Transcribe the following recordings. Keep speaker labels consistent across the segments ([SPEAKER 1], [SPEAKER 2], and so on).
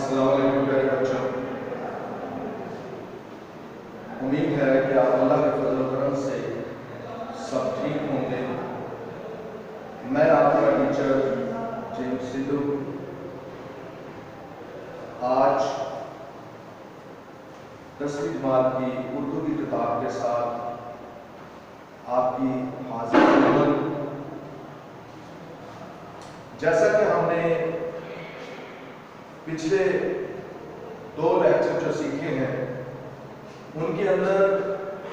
[SPEAKER 1] السلام علیکم پیارے بچوں، امید ہے کہ آپ اللہ کے فضل و کرم سے سب ٹھیک ہوں گے۔ میں آپ کا ٹیچر جیمس سدھو آج 10ویں جماعت کی اردو کی کتاب کے ساتھ آپ کی حاضر ہوں۔ جیسا کہ ہم نے پچھلے 2 لیکچر جو سیکھے ہیں ان کے اندر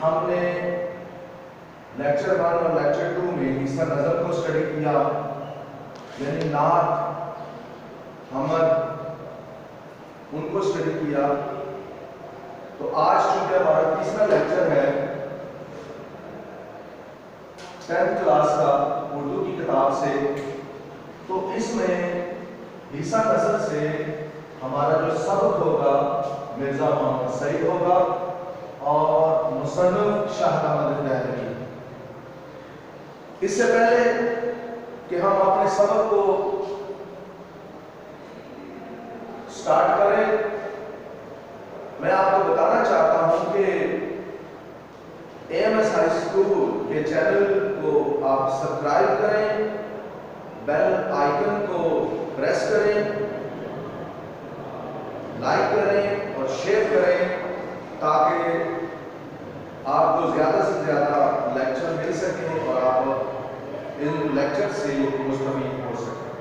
[SPEAKER 1] ہم نے لیکچر 1 اور لیکچر 2 میں حصہ نظر کو اسٹڈی کیا، یعنی نعت، حمد، ان کو اسٹڈی کیا۔ تو آج چونکہ ہمارا تیسرا لیکچر ہے 10th کلاس کا اردو کی کتاب سے، تو اس میں حصہ نظر سے ہمارا جو سبق ہوگا مرزا محمد سعید ہوگا اور مصنف شاہد احمد دہلوی۔ اس سے پہلے کہ ہم اپنے سبق کو سٹارٹ کریں، میں آپ کو بتانا چاہتا ہوں کہ AMS ہائی اسکول کے چینل کو آپ سبسکرائب کریں، بیل آئیکن کو پریس کریں، لائک کریں اور شیئر کریں تاکہ آپ کو زیادہ سے زیادہ لیکچر مل سکیں اور آپ ان لیکچر سے مستفید ہو سکیں۔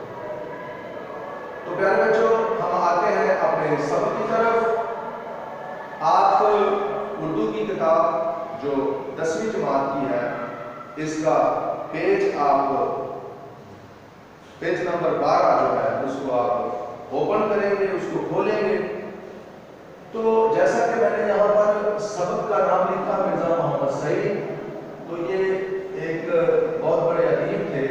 [SPEAKER 1] تو پیارے بچوں، ہم آتے ہیں اپنے سبق کی طرف۔ آپ اردو کی کتاب جو 10ویں جماعت کی ہے، اس کا پیج نمبر 12 جو ہے اس کو آپ اوپن کریں گے، اس کو کھولیں گے۔ تو جیسا کہ میں نے یہاں پر سبق کا نام لکھا مرزا محمد سعید، تو یہ ایک بہت بڑے ادیب تھے،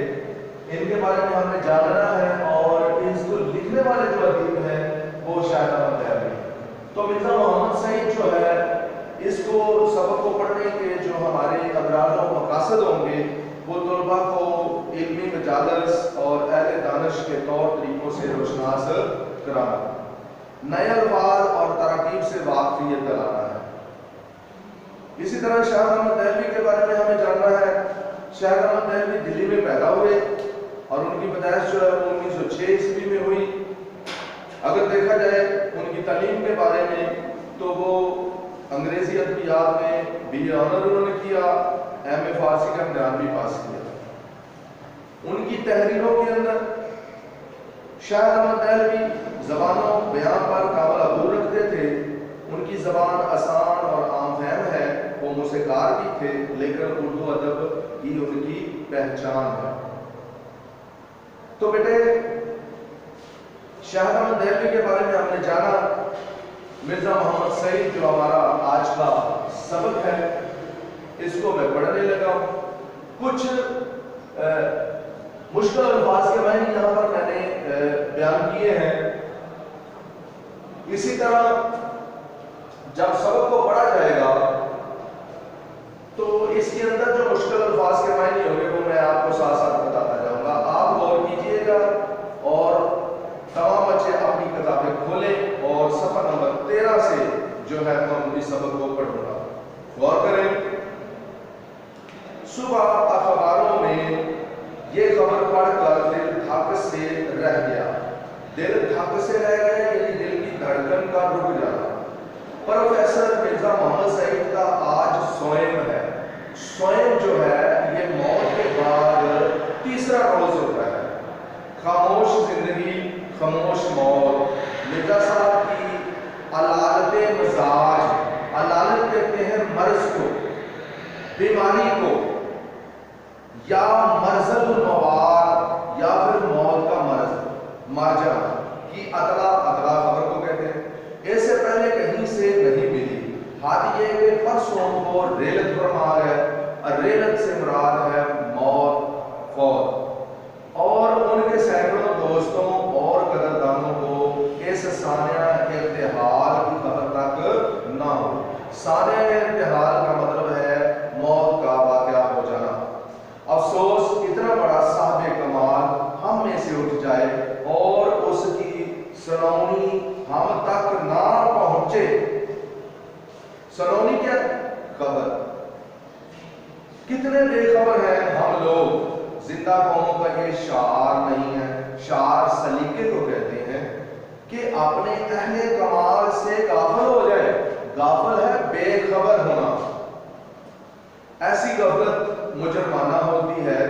[SPEAKER 1] ان کے بارے میں ہم نے جاننا ہے، اور اس کو لکھنے والے جو ادیب ہیں وہ شاہد احمد دہلوی۔ تو مرزا محمد سعید جو ہے، اس کو سبق کو پڑھنے کے جو ہمارے اغراض و مقاصد ہوں گے وہ طلباء کو علمی مجالس اور اہل دانش کے طور طریقوں سے روشناس کرانا، نئے الفاظ اور تراکیب سے واقفیت دلانا ہے۔ اسی طرح شاہد احمد دہلوی کے بارے میں ہمیں جاننا ہے۔ شاہد احمد دہلوی دلی میں پیدا ہوئے اور ان کی پیدائش جو ہے وہ 1906 عیسوی میں ہوئی۔ اگر دیکھا جائے ان کی تعلیم کے بارے میں تو وہ انگریزی ادبیات میں BA آنر انہوں نے کیا، MA فارسی کا امتحان بھی پاس کیا۔ ان کی تحریروں کے اندر شاہد احمد دہلوی زبان و بیان پر قابل عبور رکھتے تھے۔ ان کی زبان آسان اور عام فہم ہے، وہ موسیقار بھی تھے، لیکن اردو ادب کی ان کی پہچان ہے۔ تو بیٹے، شاہد احمد دہلوی کے بارے میں ہم نے جانا۔ مرزا محمد سعید جو ہمارا آج کا سبق ہے، اس کو میں پڑھنے لگا ہوں۔ کچھ مشکل الفاظ کے معنی یہاں پر میں نے بیان کیے ہیں۔ اسی طرح جب سبق کو پڑھا جائے گا تو اس کے اندر جو مشکل الفاظ کے معنی ہوں گے وہ میں آپ کو ساتھ ساتھ بتاتا جاؤں گا۔ آپ غور کیجئے گا اور تمام بچے اپنی کتابیں کھولیں اور صفحہ نمبر 13 سے جو ہے ہم اس سبق کو پڑھوں گا۔ غور کریں۔ صبح اخباروں میں یہ خبر پڑھ کر دل دھک سے رہ گیا۔ دل دھک سے رہ گیا یعنی دل کی دھڑکن کا رک جانا۔ پروفیسر مرزا محمد سعید کا آج سوئم ہے۔ سوئم جو ہے یہ موت کے بعد تیسرا روز ہوتا ہے۔ خاموش زندگی، خاموش موت۔ مرزا صاحب کی علالت مزاج، علالت کہتے ہیں مرض کو، بیماری کو، یا مرض المواد یا پھر موت کا مرض، مر جانا کی اطلاع خبر کو کہتے ہیں۔ اس سے پہلے کہیں سے نہیں ملی۔ حال یہ کہ پرسوں کو ریلت فرما ہے، ریلت سے مراد ہے موت، فوت، اور ان کے سینکڑوں دوستوں اور قدردانوں کو اس سانحہ ارتحال کی خبر تک نہ ہو۔ سانحہ ارتحال کا مطلب ہے موت کا واقعہ ہو جانا۔ افسوس، اتنا بڑا صاحب کمال ہم میں سے اٹھ جائے اور اس کی سنونی حمد ہم لوگ زندہ قوموں کا یہ شعار نہیں ہے، شعار سلیقے کو کہتے ہیں کہ اپنے اہل کمال سے غافل ہو جائے. غافل ہے بے خبر ہونا. ایسی غفلت مجرمانہ ہوتی ہے.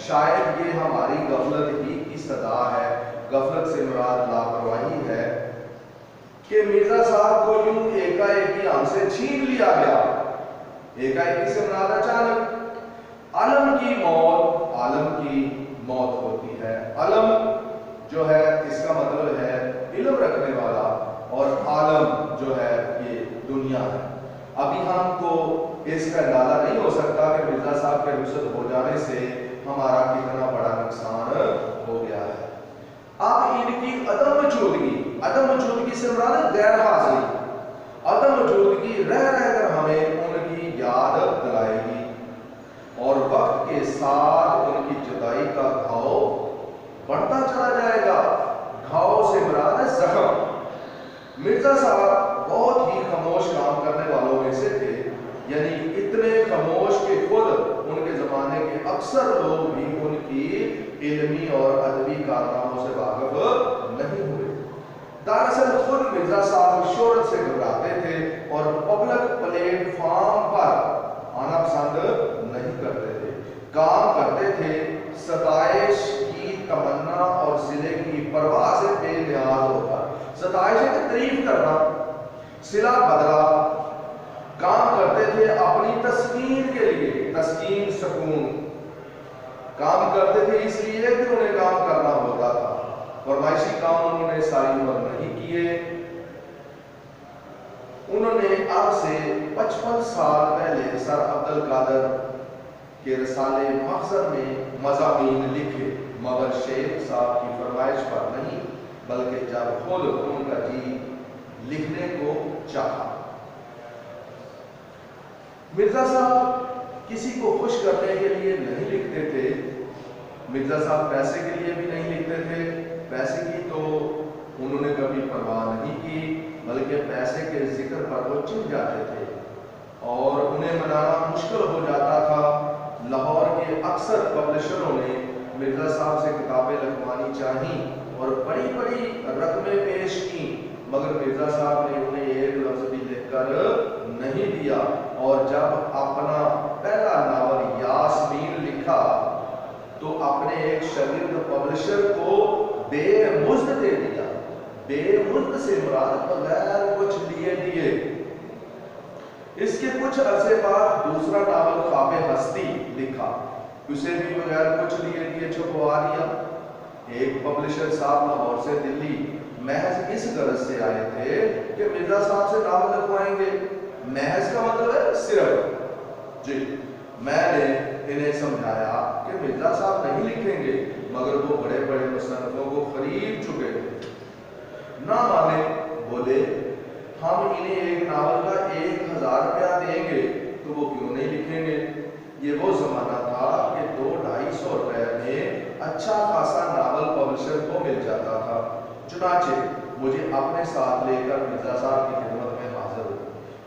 [SPEAKER 1] شاید یہ ہماری غفلت ہی کی صدا ہے. غفلت سے مراد لاپرواہی ہے کہ مرزا صاحب کو یوں ایک ہم سے چھین لیا گیا. ایک سے مراد اچانک. علم کی موت ہوتی ہے. علم جو ہے اس کا مطلب ہے علم رکھنے والا، اور عالم جو ہے یہ دنیا ہے. ابھی ہم کو اس کا اندازہ نہیں ہو سکتا کہ مرزا صاحب کے رخصت ہو جانے سے ہمارا کتنا بڑا نقصان ہو گیا ہے. اب ان کی عدم وجودگی سے مراد غیر حاضری. عدم وجودگی رہ کر ہمیں ان کی یاد دلائے گی، اور وقت کے ساتھ ان کی جدائی کا گھاؤ بڑھتا چلا جائے گا. گھاؤ سے مراد ہے زخم. مرزا صاحب بہت ہی خاموش کام کرنے والوں میں سے تھے، یعنی اتنے خاموش کہ خود ان کے زمانے کے اکثر لوگ بھی ان کی علمی اور ادبی کارناموں سے واقف نہیں ہوئے. دراصل خود مرزا صاحب شہرت سے گھبراتے تھے اور پبلک پلیٹ فارم پر آنا پسند نہیں کرتے تھے. کام کرتے تھے ستائش کی تمنا اور صلے کی پرواہ سے بے نیاز ہوتا. ستائش کی تعریف کرنا، صلہ بدلا. کام کرتے تھے اپنی تسکین کے لیے، تسکین سکون. کام کرتے تھے اس لیے کہ انہیں کام کرنا ہوتا تھا. فرمائشی کام انہوں نے ساری عمر نہیں کیے. انہوں نے اب سے 55 سال پہلے سر عبد القادر کے رسالے محضر میں مضامین لکھے، مگر شیخ صاحب کی فرمائش پر نہیں، بلکہ جب خود ان کا جی لکھنے کو چاہا. مرزا صاحب کسی کو خوش کرنے کے لیے نہیں لکھتے تھے. مرزا صاحب پیسے کے لیے بھی نہیں لکھتے تھے. پیسے کی تو انہوں نے کبھی پرواہ نہیں کی، بلکہ پیسے کے ذکر پر وہ چڑھ جاتے تھے اور انہیں منانا مشکل ہو جاتا تھا. لاہور کے اکثر پبلشروں نے مرزا صاحب سے کتابیں لکھوانی چاہیں اور بڑی بڑی رقمیں پیش کی، مگر مرزا صاحب نے انہیں ایک لفظ بھی لکھ کر نہیں دیا. اور جب اپنا پہلا ناول یاسمین لکھا تو اپنے ایک شاگرد پبلشر کو بے مزد دے دیا. بے مزد سے مراد بغیر کچھ لیے دیے. اس کے کچھ عرصے بعد دوسرا ناول خواب ہستی لکھا. اسے بھی بغیر کچھ لیے دیے چھپوا دیا. ایک پبلشر صاحب لاہور سے دلی محض اس غرض سے آئے تھے کہ مرزا صاحب سے ناول لکھوائیں گے. محض کا مطلب ہے صرف. جی میں نے انہیں سمجھایا کہ مرزا صاحب نہیں لکھیں گے، مگر وہ بڑے بڑے مصنفوں کو خرید چکے تھے. نہ مانے. بولے ہم انہیں ایک ناول کا 1000 روپیہ دیں گے تو وہ کیوں نہیں لکھیں گے. یہ وہ زمانہ تھا کہ 200-250 روپے میں اچھا خاصا ناول پبلشر کو مل جاتا تھا. چنانچہ مجھے اپنے ساتھ لے کر مرزا صاحب کی خدمت میں حاضر ہو.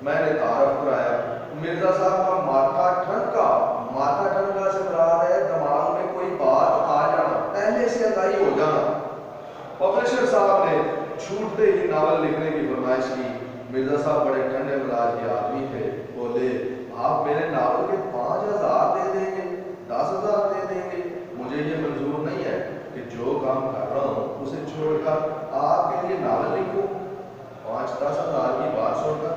[SPEAKER 1] میں نے تعارف کرایا. مرزا صاحب کا ماتھا ٹھنکا سے مراد ہے دماغ میں کوئی بات آ جانا، پہلے سے آگاہی ہو جانا. پبلشر صاحب نے چھوٹتے ہی ناول لکھنے کی فرمائش کی. مرزا صاحب بڑے ٹھنڈے مزاج کے آدمی تھے. بولے آپ میرے ناول کے 5000 دے دیں گے، 10,000 دے دیں گے. مجھے یہ منظور نہیں ہے کہ جو کام کر رہا ہوں اسے چھوڑ کر آپ کے لیے ناول لکھوں. 5-10,000 کی بات سن کر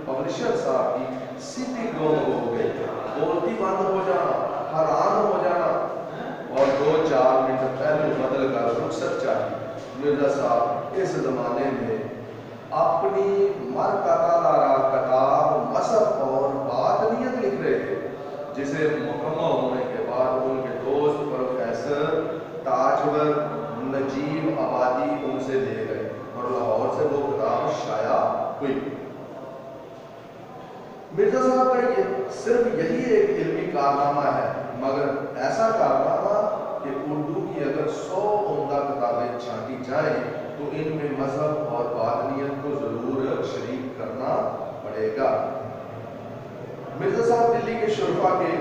[SPEAKER 1] پبلشر صاحب کی سیدھی گونگ ہو گئی. بولتی بند ہو جانا، حیران ہو جانا، اور 2-4 منٹ پہلے بدل کر رخصت چاہیے. مرزا صاحب اس زمانے میں اپنی مرکزہ کتاب مذہب اور باطنیت لکھ رہے تھے، جسے مکمل ہونے کے بعد ان کے دوست پروفیسر تاجور نجیب آبادی ان سے لے گئے اور لاہور سے وہ کتاب شائع ہوئی. مرزا صاحب کا صرف یہی ایک علمی کارنامہ ہے، مگر ایسا کارنامہ کہ اردو کی اگر 100 عمدہ کتابیں چھانٹی جائیں تو ان میں مذہب اور باطنیت کو ضرور شریک کرنا پڑے گا. مرزا صاحب دلی کے شرفا کے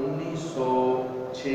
[SPEAKER 1] 1906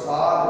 [SPEAKER 1] 7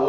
[SPEAKER 1] 2